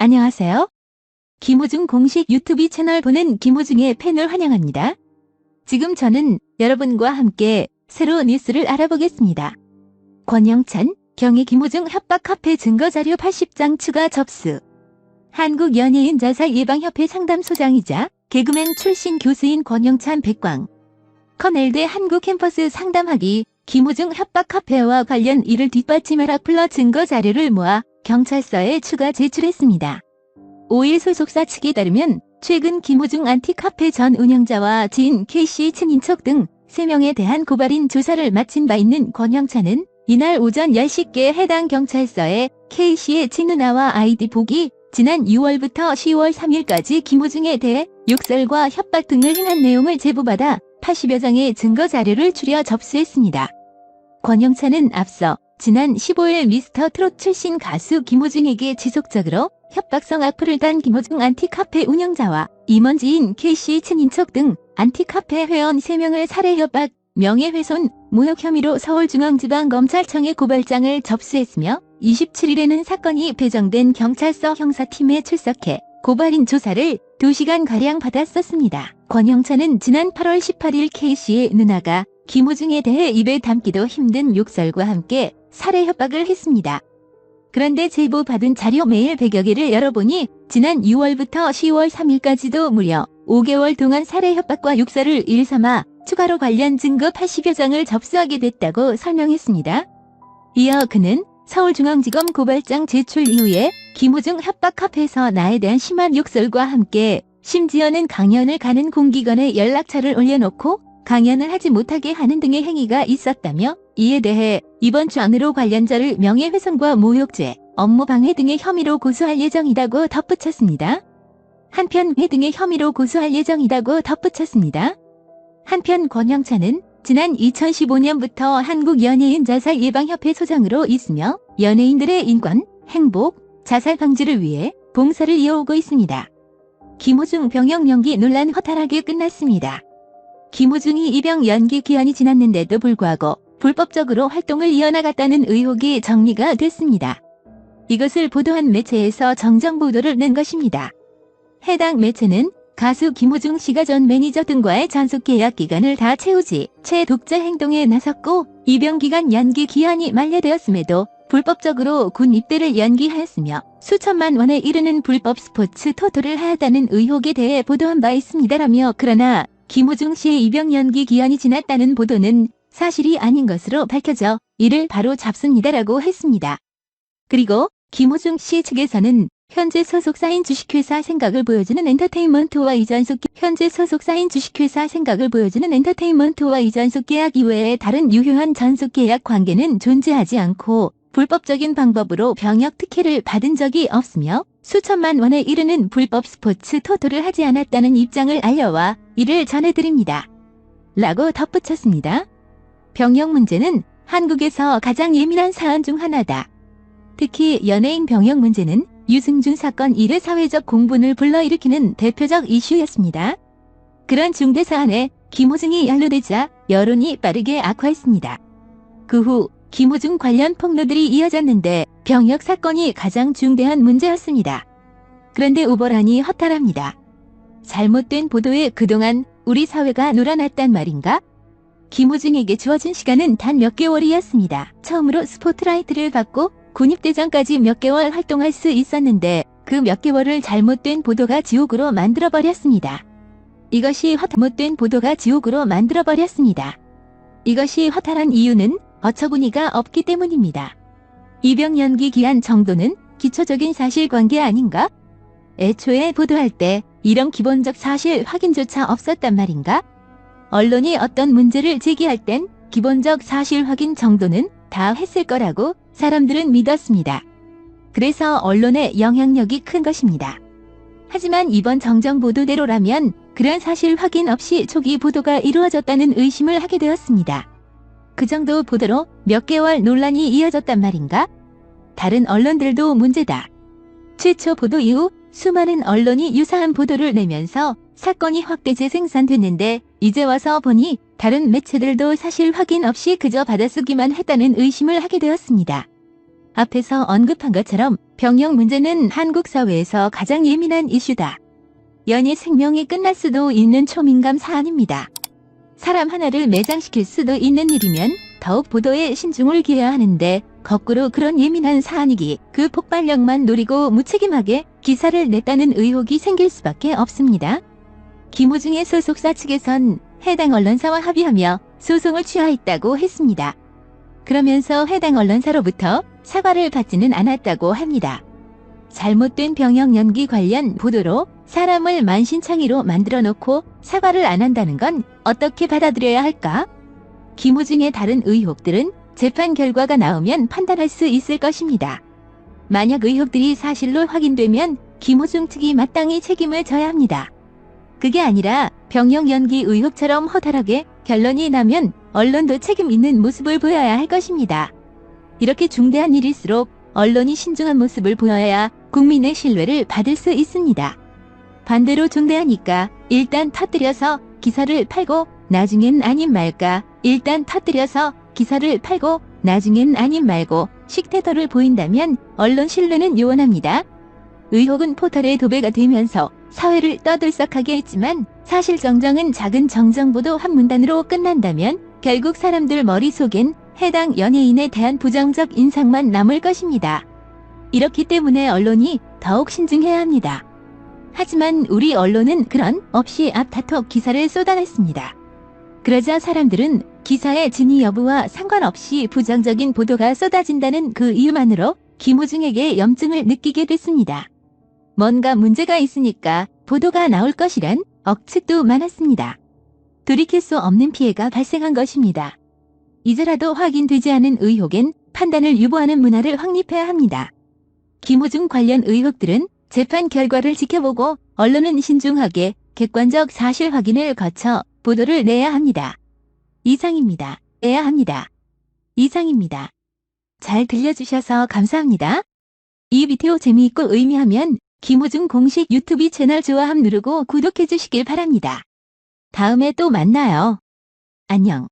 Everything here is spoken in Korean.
안녕하세요. 김호중 공식 유튜브 채널 보는 김호중의 팬을 환영합니다. 지금 저는 여러분과 함께 새로운 뉴스를 알아보겠습니다. 권영찬, 경위 김호중 협박 카페 증거자료 80장 추가 접수. 한국연예인 자살 예방협회 상담소장이자 개그맨 출신 교수인 권영찬 백광. 커넬대 한국 캠퍼스 상담학위 김호중 협박 카페와 관련 이를 뒷받침할 악플러 증거자료를 모아 경찰서에 추가 제출했습니다. 5일 소속사 측에 따르면 최근 김호중 안티카페 전 운영자와 지인 K씨 친인척 등 3명에 대한 고발인 조사를 마친 바 있는 권영찬은 이날 오전 10시께 해당 경찰서에 K씨의 친누나와 아이디 보기 지난 6월부터 10월 3일까지 김호중에 대해 욕설과 협박 등을 행한 내용을 제보받아 80여 장의 증거자료를 추려 접수했습니다. 권영찬은 앞서 지난 15일 미스터 트롯 출신 가수 김호중에게 지속적으로 협박성 악플을 단 김호중 안티카페 운영자와 임원지인 K씨 친인척 등 안티카페 회원 3명을 살해 협박, 명예훼손, 모욕 혐의로 서울중앙지방검찰청에 고발장을 접수했으며 27일에는 사건이 배정된 경찰서 형사팀에 출석해 고발인 조사를 2시간가량 받았었습니다. 권영찬은 지난 8월 18일 K씨의 누나가 김호중에 대해 입에 담기도 힘든 욕설과 함께 살해 협박을 했습니다. 그런데 제보받은 자료 메일 100여 개를 열어보니 지난 6월부터 10월 3일까지도 무려 5개월 동안 살해 협박과 욕설을 일삼아 추가로 관련 증거 80여 장을 접수하게 됐다고 설명했습니다. 이어 그는 서울중앙지검 고발장 제출 이후에 김호중 협박 카페에서 나에 대한 심한 욕설과 함께 심지어는 강연을 가는 공기관에 연락처를 올려놓고 강연을 하지 못하게 하는 등의 행위가 있었다며 이에 대해 이번 주 안으로 관련자를 명예훼손과 모욕죄, 업무방해 등의 혐의로 고소할 예정이라고 덧붙였습니다. 한편 회 등의 혐의로 고소할 예정이라고 덧붙였습니다. 한편 권영찬은 지난 2015년부터 한국연예인 자살 예방협회 소장으로 있으며 연예인들의 인권, 행복, 자살 방지를 위해 봉사를 이어오고 있습니다. 김호중 병역 연기 논란 허탈하게 끝났습니다. 김호중이 입영 연기 기한이 지났는데도 불구하고 불법적으로 활동을 이어나갔다는 의혹이 정리가 됐습니다. 이것을 보도한 매체에서 정정 보도를 낸 것입니다. 해당 매체는 가수 김호중 씨가 전 매니저 등과의 전속 계약 기간을 다 채우지 채 독자 행동에 나섰고 입영 기간 연기 기한이 만료되었음에도 불법적으로 군 입대를 연기하였으며 수천만 원에 이르는 불법 스포츠 토토를 하였다는 의혹에 대해 보도한 바 있습니다라며 그러나 김호중 씨의 입영 연기 기한이 지났다는 보도는 사실이 아닌 것으로 밝혀져 이를 바로 잡습니다라고 했습니다. 그리고 김호중 씨 측에서는 현재 소속사인 주식회사 생각을 보여주는 엔터테인먼트와 이전속 계약 이외에 다른 유효한 전속 계약 관계는 존재하지 않고 불법적인 방법으로 병역 특혜를 받은 적이 없으며 수천만 원에 이르는 불법 스포츠 토토를 하지 않았다는 입장을 알려와 이를 전해드립니다. 라고 덧붙였습니다. 병역 문제는 한국에서 가장 예민한 사안 중 하나다. 특히 연예인 병역 문제는 유승준 사건 이래 사회적 공분을 불러일으키는 대표적 이슈였습니다. 그런 중대 사안에 김호중이 연루되자 여론이 빠르게 악화했습니다. 그 후 김호중 관련 폭로들이 이어졌는데 병역 사건이 가장 중대한 문제였습니다. 그런데 오버라니 허탈합니다. 잘못된 보도에 그동안 우리 사회가 놀아났단 말인가? 김호중에게 주어진 시간은 단 몇 개월이었습니다. 처음으로 스포트라이트를 받고 군입대 전까지 몇 개월 활동할 수 있었는데 그 몇 개월을 잘못된 보도가 지옥으로 만들어버렸습니다. 이것이 허탈한 이유는 어처구니가 없기 때문입니다. 입영 연기 기한 정도는 기초적인 사실관계 아닌가? 애초에 보도할 때 이런 기본적 사실 확인조차 없었단 말인가? 언론이 어떤 문제를 제기할 땐 기본적 사실 확인 정도는 다 했을 거라고 사람들은 믿었습니다. 그래서 언론의 영향력이 큰 것입니다. 하지만 이번 정정 보도대로라면 그런 사실 확인 없이 초기 보도가 이루어졌다는 의심을 하게 되었습니다. 그 정도 보도로 몇 개월 논란이 이어졌단 말인가? 다른 언론들도 문제다. 최초 보도 이후 수많은 언론이 유사한 보도를 내면서 사건이 확대 재생산됐는데 이제 와서 보니 다른 매체들도 사실 확인 없이 그저 받아쓰기만 했다는 의심을 하게 되었습니다. 앞에서 언급한 것처럼 병역 문제는 한국 사회에서 가장 예민한 이슈다. 연이 생명이 끝날 수도 있는 초민감 사안입니다. 사람 하나를 매장시킬 수도 있는 일이면 더욱 보도에 신중을 기해야 하는데 거꾸로 그런 예민한 사안이기 그 폭발력만 노리고 무책임하게 기사를 냈다는 의혹이 생길 수밖에 없습니다. 김호중의 소속사 측에선 해당 언론사와 합의하며 소송을 취하했다고 했습니다. 그러면서 해당 언론사로부터 사과를 받지는 않았다고 합니다. 잘못된 병역 연기 관련 보도로 사람을 만신창이로 만들어 놓고 사과를 안 한다는 건 어떻게 받아들여야 할까? 김호중의 다른 의혹들은 재판 결과가 나오면 판단할 수 있을 것입니다. 만약 의혹들이 사실로 확인되면 김호중 측이 마땅히 책임을 져야 합니다. 그게 아니라 병역 연기 의혹처럼 허탈하게 결론이 나면 언론도 책임 있는 모습을 보여야 할 것입니다. 이렇게 중대한 일일수록 언론이 신중한 모습을 보여야 국민의 신뢰를 받을 수 있습니다. 반대로 중대하니까 일단 터뜨려서 기사를 팔고 나중엔 아님 말까, 일단 터뜨려서 기사를 팔고 나중엔 아님 말고 식태도를 보인다면 언론 신뢰는 요원합니다. 의혹은 포털에 도배가 되면서 사회를 떠들썩하게 했지만 사실 정정은 작은 정정보도 한 문단으로 끝난다면 결국 사람들 머릿속엔 해당 연예인에 대한 부정적 인상만 남을 것입니다. 이렇기 때문에 언론이 더욱 신중해야 합니다. 하지만 우리 언론은 그런 없이 앞다퉈 기사를 쏟아냈습니다. 그러자 사람들은 기사의 진위 여부와 상관없이 부정적인 보도가 쏟아진다는 그 이유만으로 김호중에게 염증을 느끼게 됐습니다. 뭔가 문제가 있으니까 보도가 나올 것이란 억측도 많았습니다. 돌이킬 수 없는 피해가 발생한 것입니다. 이제라도 확인되지 않은 의혹엔 판단을 유보하는 문화를 확립해야 합니다. 김호중 관련 의혹들은 재판 결과를 지켜보고 언론은 신중하게 객관적 사실 확인을 거쳐 보도를 내야 합니다. 이상입니다. 내야 합니다. 이상입니다. 잘 들려주셔서 감사합니다. 이 비디오 재미있고 의미하면 김호중 공식 유튜브 채널 좋아함 누르고 구독해 주시길 바랍니다. 다음에 또 만나요. 안녕.